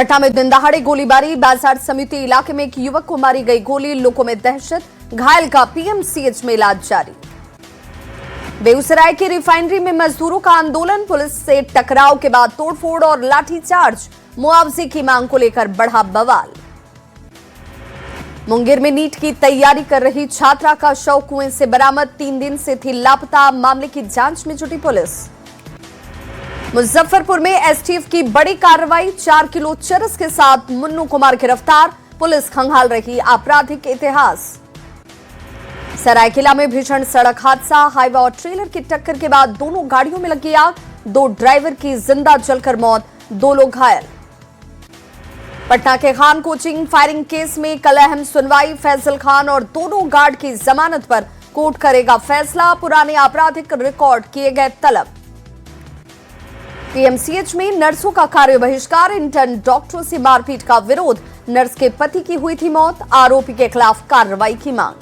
पटना में दिन दहाड़े गोलीबारी, बाजार समिति इलाके में एक युवक को मारी गई गोली, लोगों में दहशत, घायल का पीएमसीएच में इलाज जारी। बेगूसराय की रिफाइनरी में मजदूरों का आंदोलन, पुलिस से टकराव के बाद तोड़फोड़ और लाठीचार्ज, मुआवजे की मांग को लेकर बढ़ा बवाल। मुंगेर में नीट की तैयारी कर रही छात्रा का शव कुएं से बरामद, 3 दिन से थी लापता, मामले की जांच में जुटी पुलिस। मुजफ्फरपुर में एसटीएफ की बड़ी कार्रवाई, 4 किलो चरस के साथ मुन्नू कुमार गिरफ्तार, पुलिस खंगाल रही आपराधिक इतिहास। सरायकेला में भीषण सड़क हादसा, हाईवे और ट्रेलर की टक्कर के बाद दोनों गाड़ियों में लगी आग, 2 ड्राइवर की जिंदा जलकर मौत, 2 लोग घायल। पटना के खान कोचिंग फायरिंग केस में कल अहम सुनवाई, फैजल खान और दोनों गार्ड की जमानत पर कोर्ट करेगा फैसला, पुराने आपराधिक रिकॉर्ड किए गए तलब। पीएमसीएच में नर्सों का कार्य बहिष्कार, इंटर्न डॉक्टरों से मारपीट का विरोध, नर्स के पति की हुई थी मौत, आरोपी के खिलाफ कार्रवाई की मांग।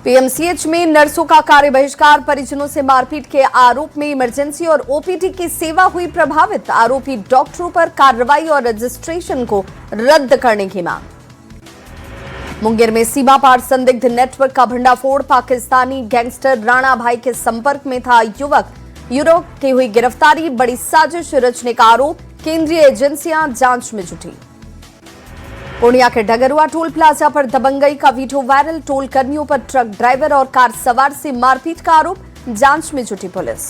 पीएमसीएच में नर्सों का कार्य बहिष्कार, परिजनों से मारपीट के आरोप में इमरजेंसी और ओपीडी की सेवा हुई प्रभावित, आरोपी डॉक्टरों पर कार्रवाई और रजिस्ट्रेशन को रद्द करने की मांग। मुंगेर में सीमा पार संदिग्ध नेटवर्क का भंडाफोड़, पाकिस्तानी गैंगस्टर राणा भाई के संपर्क में था युवक, यूरोप की हुई गिरफ्तारी, बड़ी साजिश रचने का आरोप, केंद्रीय एजेंसियां जांच में जुटी। पूर्णिया के डगरुआ टोल प्लाजा पर दबंगई का वीडियो वायरल, टोल कर्मियों पर ट्रक ड्राइवर और कार सवार से मारपीट का आरोप, जांच में जुटी पुलिस।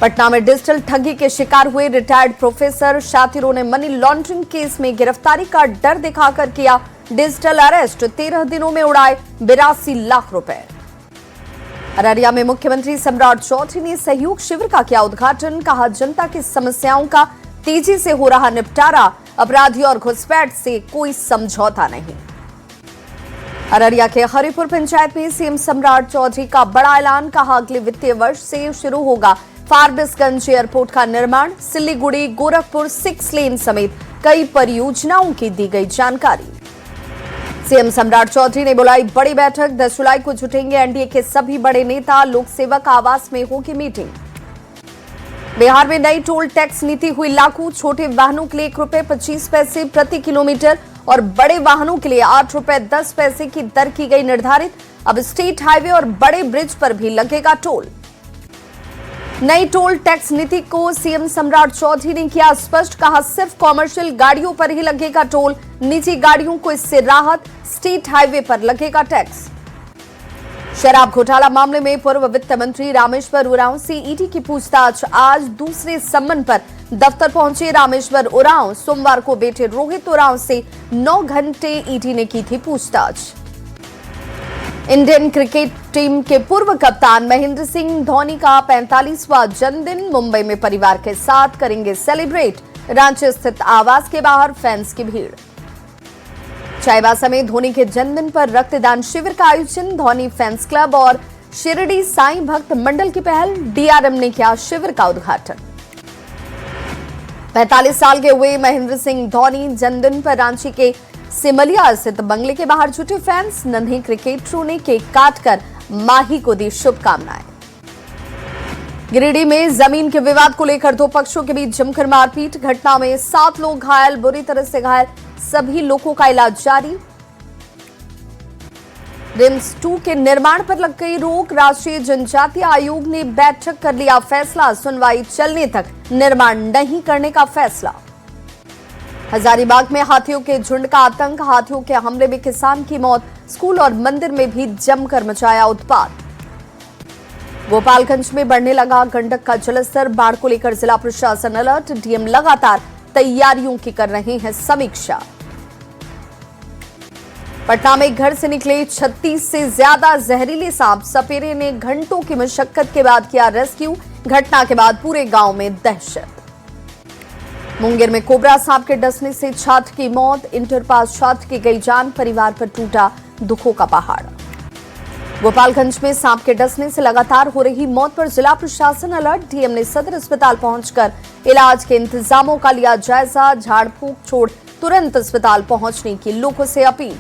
पटना में डिजिटल ठगी के शिकार हुए रिटायर्ड प्रोफेसर, शातिरों ने मनी लॉन्ड्रिंग केस में गिरफ्तारी का डर दिखाकर किया डिजिटल अरेस्ट, 13 दिनों में उड़ाए 82 लाख रुपए। अररिया में मुख्यमंत्री सम्राट चौधरी ने सहयोग शिविर का किया उद्घाटन, कहा जनता की समस्याओं का तेजी से हो रहा निपटारा, अपराधी और घुसपैठ से कोई समझौता नहीं। अररिया के हरिपुर पंचायत में सीएम सम्राट चौधरी का बड़ा ऐलान, कहा अगले वित्तीय वर्ष से शुरू होगा फारबिसगंज एयरपोर्ट का निर्माण, सिल्लीगुड़ी गोरखपुर 6 लेन समेत कई परियोजनाओं की दी गई जानकारी। सीएम सम्राट चौधरी ने बुलाई बड़ी बैठक, 10 जुलाई को जुटेंगे एनडीए के सभी बड़े नेता, लोक सेवक आवास में होगी मीटिंग। बिहार में नई टोल टैक्स नीति हुई लागू, छोटे वाहनों के लिए ₹1.25 प्रति किलोमीटर और बड़े वाहनों के लिए ₹8.10 की दर की गई निर्धारित, अब स्टेट हाईवे और बड़े ब्रिज पर भी लगेगा टोल। नई टोल टैक्स नीति को सीएम सम्राट चौधरी ने किया स्पष्ट, कहा सिर्फ कॉमर्शियल गाड़ियों पर ही लगेगा टोल, निजी गाड़ियों को इससे राहत, स्टेट हाईवे पर लगेगा टैक्स। शराब घोटाला मामले में पूर्व वित्त मंत्री रामेश्वर उरांव से ईडी की पूछताछ, आज दूसरे सम्मन पर दफ्तर पहुंचे रामेश्वर उरांव, सोमवार को बेटे रोहित उरांव से 9 घंटे ईडी ने की थी पूछताछ। इंडियन क्रिकेट टीम के पूर्व कप्तान महेंद्र सिंह धोनी का 45वां जन्मदिन, मुंबई में परिवार के साथ करेंगे सेलिब्रेट, रांची स्थित आवास के बाहर फैंस की भीड़। चाईबासा में धोनी के जन्मदिन पर रक्तदान शिविर का आयोजन, धोनी फैंस क्लब और शिरडी साईं भक्त मंडल की पहल, डीआरएम ने किया शिविर का उद्घाटन। 45 साल के हुए महेंद्र सिंह धोनी जन्मदिन पर रांची के सिमलिया स्थित बंगले के बाहर जुटे फैंस, नन्हे क्रिकेटरों ने केक काटकर माही को दी शुभकामनाएं। गिरिडीह में जमीन के विवाद को लेकर 2 पक्षों के बीच जमकर मारपीट, घटना में 7 लोग घायल, बुरी तरह से घायल सभी लोगों का इलाज जारी। रिम्स 2 के निर्माण पर लग गई रोक, राष्ट्रीय जनजातीय आयोग ने बैठक कर लिया फैसला, सुनवाई चलने तक निर्माण नहीं करने का फैसला। हजारीबाग में हाथियों के झुंड का आतंक, हाथियों के हमले में किसान की मौत, स्कूल और मंदिर में भी जमकर मचाया उत्पात। गोपालगंज में बढ़ने लगा गंडक का जलस्तर, बाढ़ को लेकर जिला प्रशासन अलर्ट, डीएम लगातार तैयारियों की कर रहे हैं समीक्षा। पटना में घर से निकले 36 से ज्यादा जहरीले सांप, सपेरे ने घंटों की मशक्कत के बाद किया रेस्क्यू, घटना के बाद पूरे गांव में दहशत। मुंगेर में कोबरा सांप के डसने से छात्र की मौत, इंटर पास छात्र की गई जान, परिवार पर टूटा दुखों का पहाड़। गोपालगंज में सांप के डसने से लगातार हो रही मौत पर जिला प्रशासन अलर्ट, डीएम ने सदर अस्पताल पहुंचकर इलाज के इंतजामों का लिया जायजा, झाड़ फूंक छोड़ तुरंत अस्पताल पहुंचने की लोगों से अपील।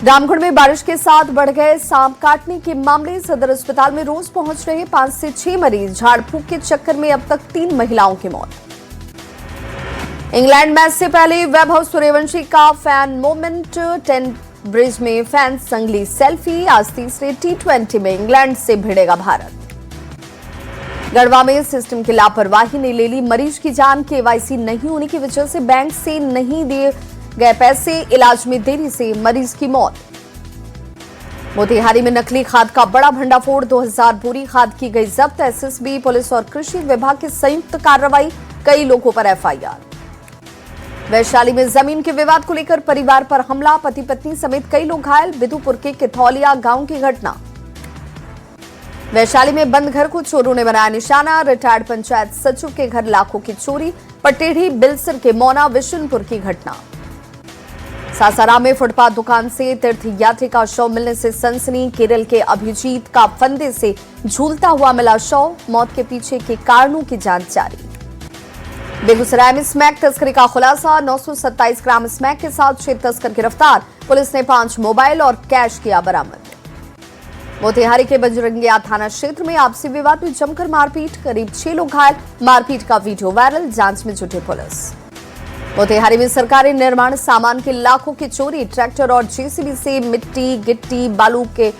रामगढ़ में बारिश के साथ बढ़ गए सांप काटने के मामले। सदर अस्पताल में रोज पहुंच रहे 5 से 6 मरीज। झाड़ फूक के चक्कर में अब तक 3 महिलाओं की मौत। इंग्लैंड मैच से पहले वैभव सूर्यवंशी का फैन मोमेंट। 10 ब्रिज में फैंस संगली सेल्फी। आज तीसरे T20 में इंग्लैंड से भिड़ेगा भारत। गढ़वा में सिस्टम की लापरवाही ने ले ली मरीज की जान। KYC नहीं होने की वजह से बैंक से नहीं दिए गए पैसे, इलाज में देरी से मरीज की मौत। मोतिहारी में नकली खाद का बड़ा भंडाफोड़। 2000 बोरी खाद की गई जब्त। SSB पुलिस और कृषि विभाग की संयुक्त कार्रवाई। कई लोगों पर FIR। वैशाली में जमीन के विवाद को लेकर परिवार पर हमला। पति पत्नी समेत कई लोग घायल। बिधुपुर के किथौलिया गांव की घटना। वैशाली में बंद घर को चोरों ने बनाया निशाना। रिटायर्ड पंचायत सचिव के घर लाखों की चोरी। पटेढ़ी बिलसर के मौना विशुनपुर की घटना। सासाराम में फुटपाथ दुकान से तीर्थ यात्री का शव मिलने से सनसनी। केरल के अभिजीत का फंदे से झूलता हुआ मिला शव। मौत के पीछे के कारणों की जांच जारी। बेगूसराय में स्मैक तस्करी का खुलासा। 927 ग्राम स्मैक के साथ 6 तस्कर गिरफ्तार। पुलिस ने 5 मोबाइल और कैश किया बरामद। मोतिहारी के बजरंगिया थाना क्षेत्र में आपसी विवाद में जमकर मारपीट। करीब 6 लोग घायल। मारपीट का वीडियो वायरल। जांच में जुटी पुलिस। मोतिहारी में सरकारी निर्माण सामान की लाखों की चोरी। ट्रैक्टर और JCB से मिट्टी गिट्टी बालू के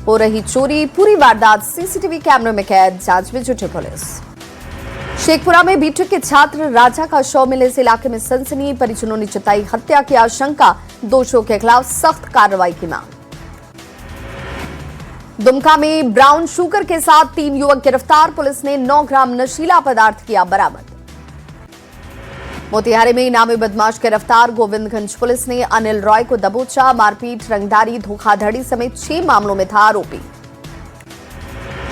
हो रही चोरी। पूरी वारदात CCTV कैमरे में कैद। जांच में जुटी पुलिस। शेखपुरा में बीटेक के छात्र राजा का शव मिलने से इलाके में सनसनी। परिजनों ने जताई हत्या की आशंका। दोषियों के खिलाफ सख्त कार्रवाई की मांग। दुमका में ब्राउन शुगर के साथ 3 युवक गिरफ्तार। पुलिस ने 9 ग्राम नशीला पदार्थ किया बरामद। मोतिहारी में इनामी बदमाश गिरफ्तार। गोविंदगंज पुलिस ने अनिल रॉय को दबोचा। मारपीट रंगदारी धोखाधड़ी समेत 6 मामलों में था आरोपी।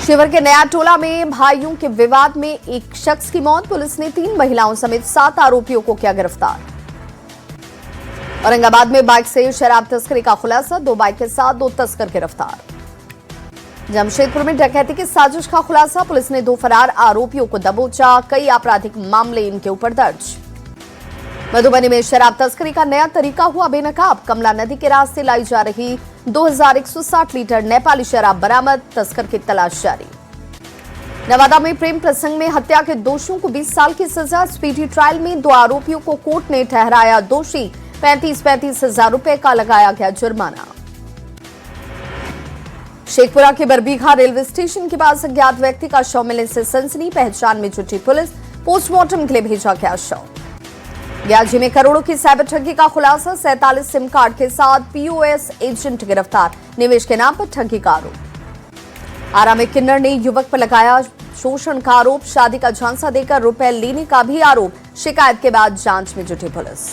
शिवर के नया टोला में भाइयों के विवाद में एक शख्स की मौत। पुलिस ने 3 महिलाओं समेत 7 आरोपियों को किया गिरफ्तार। औरंगाबाद में बाइक से शराब तस्करी का खुलासा। 2 बाइक के साथ 2 तस्कर गिरफ्तार। जमशेदपुर में डकैती की साजिश का खुलासा। पुलिस ने 2 फरार आरोपियों को दबोचा। कई आपराधिक मामले इनके ऊपर दर्ज। मधुबनी में शराब तस्करी का नया तरीका हुआ बेनकाब। कमला नदी के रास्ते लाई जा रही 2160 लीटर नेपाली शराब बरामद। तस्कर की तलाश जारी। नवादा में प्रेम प्रसंग में हत्या के दोषियों को 20 साल की सजा। स्पीडी ट्रायल में 2 आरोपियों को कोर्ट ने ठहराया दोषी। 35-35 हजार रुपए का लगाया गया जुर्माना। शेखपुरा के बरबीघा रेलवे स्टेशन के पास अज्ञात व्यक्ति का शव मिलने से सनसनी। पहचान में जुटी पुलिस। पोस्टमार्टम के लिए भेजा गया शव। ग्याजी में करोड़ों की साइबर ठगी का खुलासा। 47 सिम कार्ड के साथ POS एजेंट गिरफ्तार। निवेश के नाम पर ठगी का आरोप। आरा में किन्नर ने युवक पर लगाया शोषण का आरोप। शादी का झांसा देकर रुपए लेने का भी आरोप। शिकायत के बाद जांच में जुटी पुलिस।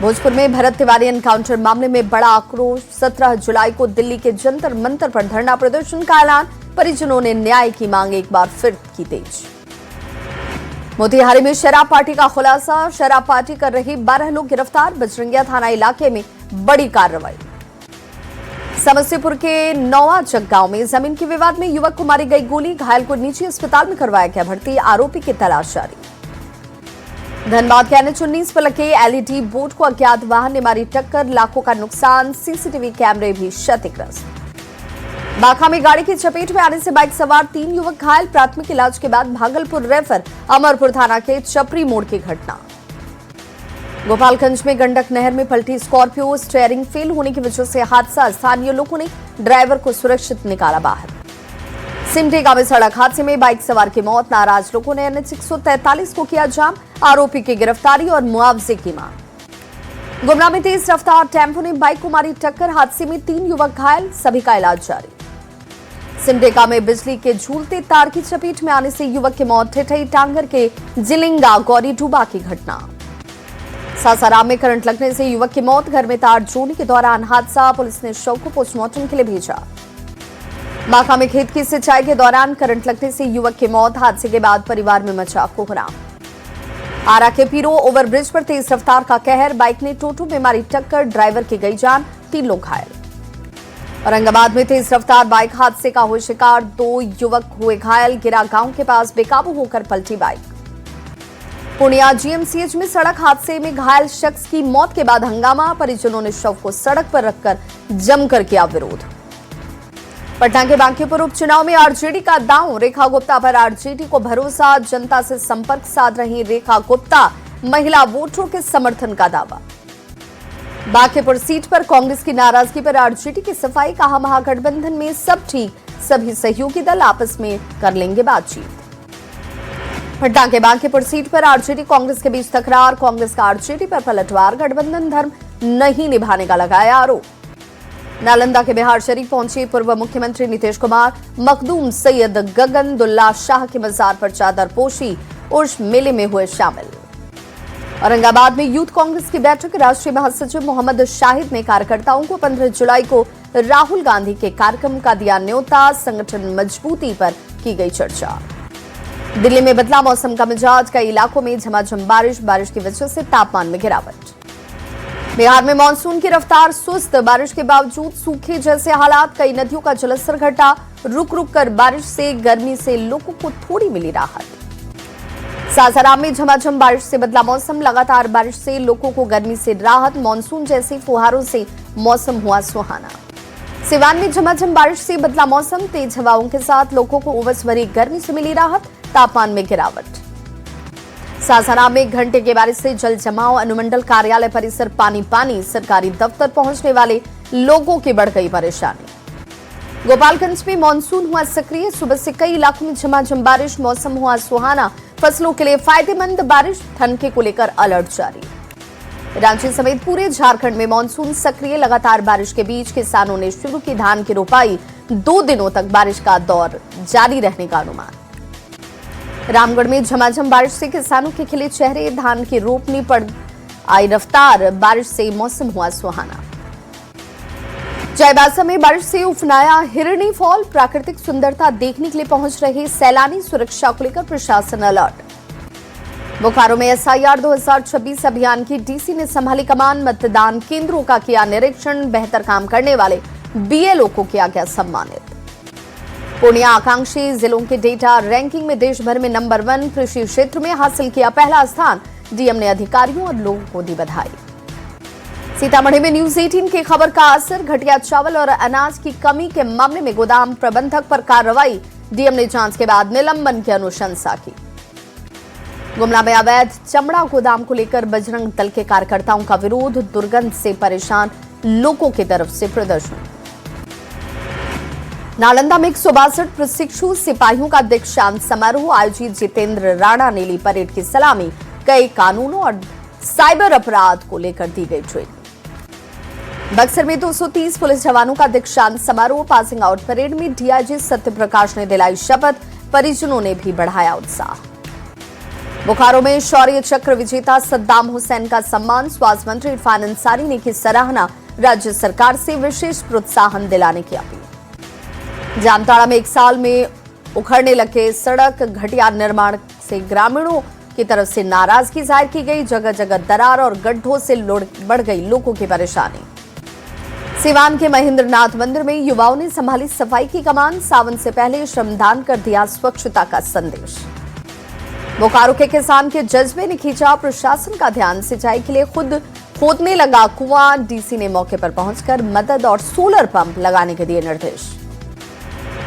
भोजपुर में भरत तिवारी एनकाउंटर मामले में बड़ा आक्रोश। 17 जुलाई को दिल्ली के जंतर मंतर पर धरना प्रदर्शन का ऐलान। परिजनों ने न्याय की मांग एक बार फिर की तेज। मोतिहारी में शराब पार्टी का खुलासा। शराब पार्टी कर रहे 12 लोग गिरफ्तार। बजरंगिया थाना इलाके में बड़ी कार्रवाई। समस्तीपुर के नौवाचक गांव में जमीन के विवाद में युवक को मारी गई गोली। घायल को निजी अस्पताल में करवाया गया भर्ती। आरोपी की तलाश जारी। धनबाद के NH-19 पर लगे LED बोर्ड को अज्ञात वाहन ने मारी टक्कर। लाखों का नुकसान। CCTV कैमरे भी क्षतिग्रस्त। बांका में गाड़ी की चपेट में आने से बाइक सवार 3 युवक घायल। प्राथमिक इलाज के बाद भागलपुर रेफर। अमरपुर थाना के चपरी मोड़ की घटना। गोपालगंज में गंडक नहर में पलटी स्कॉर्पियो। स्टीयरिंग फेल होने की वजह से हादसा। स्थानीय लोगों ने ड्राइवर को सुरक्षित निकाला बाहर। सिमडेगा में सड़क हादसे में बाइक सवार की मौत। नाराज लोगों ने NH 143 को किया जाम। आरोपी की गिरफ्तारी और मुआवजे की मांग। गुमला में तेज रफ्तार टेम्पो ने बाइक को मारी टक्कर। हादसे में 3 युवक घायल। सभी का इलाज जारी। सिमडेगा में बिजली के झूलते तार की चपेट में आने से युवक की मौत। ठिठई टांगर के जिलिंगा गौरी डूबा की घटना। सासाराम में करंट लगने से युवक की मौत। घर में तार जोड़ने के दौरान हादसा। पुलिस ने शव को पोस्टमार्टम के लिए भेजा। बांका में खेत की सिंचाई के दौरान करंट लगने से युवक की मौत। हादसे के बाद परिवार में मचा कोहराम। आरा के पीरो ओवरब्रिज पर तेज रफ्तार का कहर। बाइक ने टोटो में मारी टक्कर। ड्राइवर की गई जान। 3 लोग घायल। औरंगाबाद में तेज रफ्तार बाइक हादसे का हुए शिकार। 2 युवक हुए घायल। गिरा गांव के पास बेकाबू होकर पलटी बाइक। पूर्णिया जीएमसीएच में सड़क हादसे में घायल शख्स की मौत के बाद हंगामा, परिजनों ने शव को सड़क पर रखकर जमकर किया विरोध। पटना के बांकीपुर उपचुनाव में आरजेडी का दांव, रेखा गुप्ता पर आरजेडी को भरोसा, जनता से संपर्क साध रही रेखा गुप्ता, महिला वोटरों के समर्थन का दावा। बांकीपुर सीट पर कांग्रेस की नाराजगी पर आरजेडी की सफाई, कहा महागठबंधन में सब ठीक, सभी सहयोगी दल आपस में कर लेंगे बातचीत। पटना के बांकीपुर सीट पर आरजेडी कांग्रेस के बीच तकरार, कांग्रेस का आरजेडी पर पलटवार, गठबंधन धर्म नहीं निभाने का लगाया आरोप। नालंदा के बिहार शरीफ पहुंचे पूर्व मुख्यमंत्री नीतीश कुमार, मखदूम सैयद गगनदुल्ला शाह के मजार पर चादर पोशी, उर्स मेले में हुए शामिल। औरंगाबाद में यूथ कांग्रेस की बैठक, राष्ट्रीय महासचिव मोहम्मद शाहिद ने कार्यकर्ताओं को 15 जुलाई को राहुल गांधी के कार्यक्रम का दिया न्योता, संगठन मजबूती पर की गई चर्चा। दिल्ली में बदला मौसम का मिजाज, कई इलाकों में झमाझम बारिश की वजह से तापमान में गिरावट। बिहार में मानसून की रफ्तार सुस्त, बारिश के बावजूद सूखे जैसे हालात, कई नदियों का जलस्तर घटा, रुक रुक कर बारिश से गर्मी से लोगों को थोड़ी मिली राहत। सासाराम में झमाझम बारिश से बदला मौसम, लगातार बारिश से लोगों को गर्मी से राहत, मानसून जैसी फुहारों से मौसम हुआ सुहाना। सिवान में झमाझम बारिश से बदला मौसम, तेज हवाओं के साथ लोगों को उमस भरी गर्मी से मिली राहत, तापमान में गिरावट। सासाराम में 1 घंटे की बारिश से जल जमाव, अनुमंडल कार्यालय परिसर पानी पानी, सरकारी दफ्तर पहुंचने वाले लोगों की बढ़ गई परेशानी। गोपालगंज में मानसून हुआ सक्रिय, सुबह से कई इलाकों में झमाझम बारिश, मौसम हुआ सुहाना, फसलों के लिए फायदेमंद बारिश, ठनके को लेकर अलर्ट जारी। रांची समेत पूरे झारखंड में मानसून सक्रिय, लगातार बारिश के बीच किसानों ने शुरू की धान की रोपाई, 2 दिनों तक बारिश का दौर जारी रहने का अनुमान। रामगढ़ में झमाझम बारिश से किसानों के खिले चेहरे, धान की रोपनी पर आई रफ्तार, बारिश से मौसम हुआ सुहाना। चाईबासा में बारिश से उफनाया हिरणी फॉल, प्राकृतिक सुंदरता देखने के लिए पहुंच रहे सैलानी, सुरक्षा को लेकर प्रशासन अलर्ट। बोकारो में एसआईआर 2026 अभियान की डीसी ने संभाली कमान, मतदान केंद्रों का किया निरीक्षण, बेहतर काम करने वाले बीएलओ को किया गया सम्मानित। पूर्णिया आकांक्षी जिलों के डेटा रैंकिंग में देश भर में नंबर 1, कृषि क्षेत्र में हासिल किया पहला स्थान, डीएम ने अधिकारियों और लोगों को दी बधाई। सीतामढ़ी में न्यूज 18 की खबर का असर, घटिया चावल और अनाज की कमी के मामले में गोदाम प्रबंधक पर कार्रवाई, डीएम ने जांच के बाद निलंबन की अनुशंसा की। गुमला में अवैध चमड़ा गोदाम को लेकर बजरंग दल के कार्यकर्ताओं का विरोध, दुर्गंध से परेशान लोगों की तरफ से प्रदर्शन। नालंदा में 162 प्रशिक्षु सिपाहियों का दीक्षांत समारोह आयोजित, जितेंद्र राणा ने ली परेड की सलामी, कई कानूनों और साइबर अपराध को लेकर दी गई ट्रेनिंग। बक्सर में 230 पुलिस जवानों का दीक्षांत समारोह, पासिंग आउट परेड में डीआईजी सत्यप्रकाश ने दिलाई शपथ, परिजनों ने भी बढ़ाया उत्साह। बोकारो में शौर्य चक्र विजेता सद्दाम हुसैन का सम्मान, स्वास्थ्य मंत्री इरफान अंसारी ने की सराहना, राज्य सरकार से विशेष प्रोत्साहन दिलाने की अपील। जामताड़ा में 1 साल में उखड़ने लगे सड़क, घटिया निर्माण से ग्रामीणों की तरफ से नाराजगी जाहिर की गई, जगह जगह दरार और गड्ढों से बढ़ गई लोगों की परेशानी। सिवान के महेंद्रनाथ मंदिर में युवाओं ने संभाली सफाई की कमान, सावन से पहले श्रमदान कर दिया स्वच्छता का संदेश। बोकारो के किसान के जज्बे ने खींचा प्रशासन का ध्यान, सिंचाई के लिए खुद खोदने लगा कुआं, डीसी ने मौके पर पहुंचकर मदद और सोलर पंप लगाने के दिए निर्देश।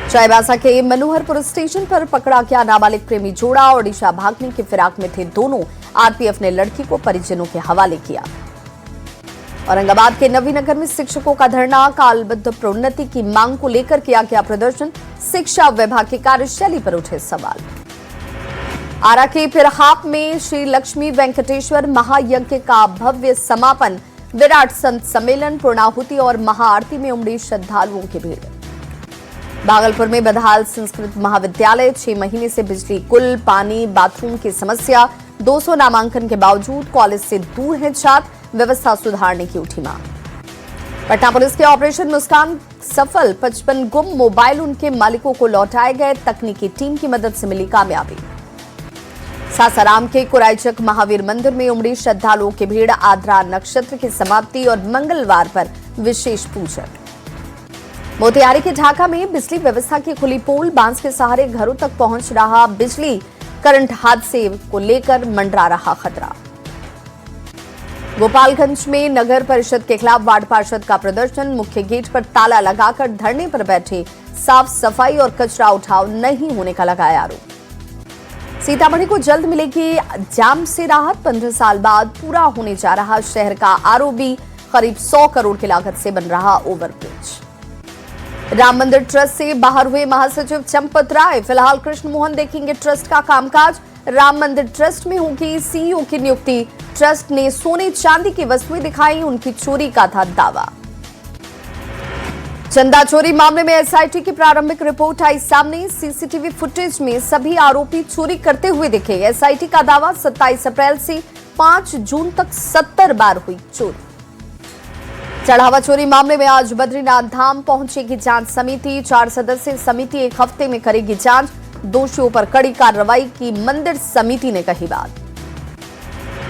चाईबासा के मनोहरपुर स्टेशन पर पकड़ा गया नाबालिग प्रेमी जोड़ा, ओडिशा भागने की फिराक में थे दोनों, आरपीएफ ने लड़की को परिजनों के हवाले किया। औरंगाबाद के नवीनगर में शिक्षकों का धरना, कालबद्ध प्रोन्नति की मांग को लेकर किया गया प्रदर्शन, शिक्षा विभाग की कार्यशैली पर उठे सवाल। आरा के पिरहाप में श्री लक्ष्मी वेंकटेश्वर महायज्ञ का भव्य समापन, विराट संत सम्मेलन, पूर्णाहुति और महाआरती में उमड़ी श्रद्धालुओं की भीड़। भागलपुर में बदहाल संस्कृत महाविद्यालय, 6 महीने से बिजली, कुल, पानी, बाथरूम की समस्या, 200 नामांकन के बावजूद कॉलेज से दूर हैं छात्र, व्यवस्था सुधारने की उठी मांग। पटना पुलिस के ऑपरेशन मुस्कान सफल, 55 गुम मोबाइल उनके मालिकों को लौटाए गए, तकनीकी टीम की मदद से मिली कामयाबी। सासाराम के कुराईचक महावीर मंदिर में उमड़ी श्रद्धालुओं की भीड़, आद्रा नक्षत्र की समाप्ति और मंगलवार पर विशेष पूजन। मोतिहारी के ढाका में बिजली व्यवस्था की खुली पोल, बांस के सहारे घरों तक पहुंच रहा बिजली, करंट हादसे को लेकर मंडरा रहा खतरा। गोपालगंज में नगर परिषद के खिलाफ वार्ड पार्षद का प्रदर्शन, मुख्य गेट पर ताला लगाकर धरने पर बैठे, साफ सफाई और कचरा उठाव नहीं होने का लगाया आरोप। सीतामढ़ी को जल्द मिलेगी जाम से राहत, 15 साल बाद पूरा होने जा रहा शहर का आरओबी, करीब 100 करोड़ की लागत से बन रहा ओवरब्रिज। राम मंदिर ट्रस्ट से बाहर हुए महासचिव चंपत राय, फिलहाल कृष्ण मोहन देखेंगे ट्रस्ट का कामकाज। राम मंदिर ट्रस्ट में होगी सीईओ की नियुक्ति। ट्रस्ट ने सोने चांदी की वस्तुएं दिखाई, उनकी चोरी का था दावा। चंदा चोरी मामले में एसआईटी की प्रारंभिक रिपोर्ट आई सामने, सीसीटीवी फुटेज में सभी आरोपी चोरी करते हुए दिखे। एसआईटी का दावा 27 अप्रैल से 5 जून तक 70 बार हुई चोरी। चढ़ावा चोरी मामले में आज बद्रीनाथ धाम पहुंचेगी जांच समिति। 4 सदस्यीय समिति 1 हफ्ते में करेगी जांच। दोषियों पर कड़ी कार्रवाई की मंदिर समिति ने कही बात।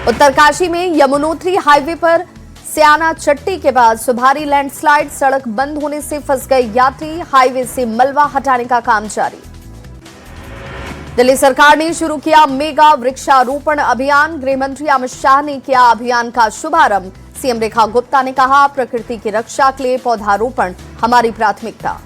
उत्तरकाशी में यमुनोत्री हाईवे पर स्याना चट्टी के बाद सुधारी लैंडस्लाइड, सड़क बंद होने से फंस गए यात्री। हाईवे से मलबा हटाने का काम जारी। दिल्ली सरकार ने शुरू किया मेगा वृक्षारोपण अभियान, गृह मंत्री अमित शाह ने किया अभियान का शुभारंभ। सीएम रेखा गुप्ता ने कहा, प्रकृति की रक्षा के लिए पौधारोपण हमारी प्राथमिकता।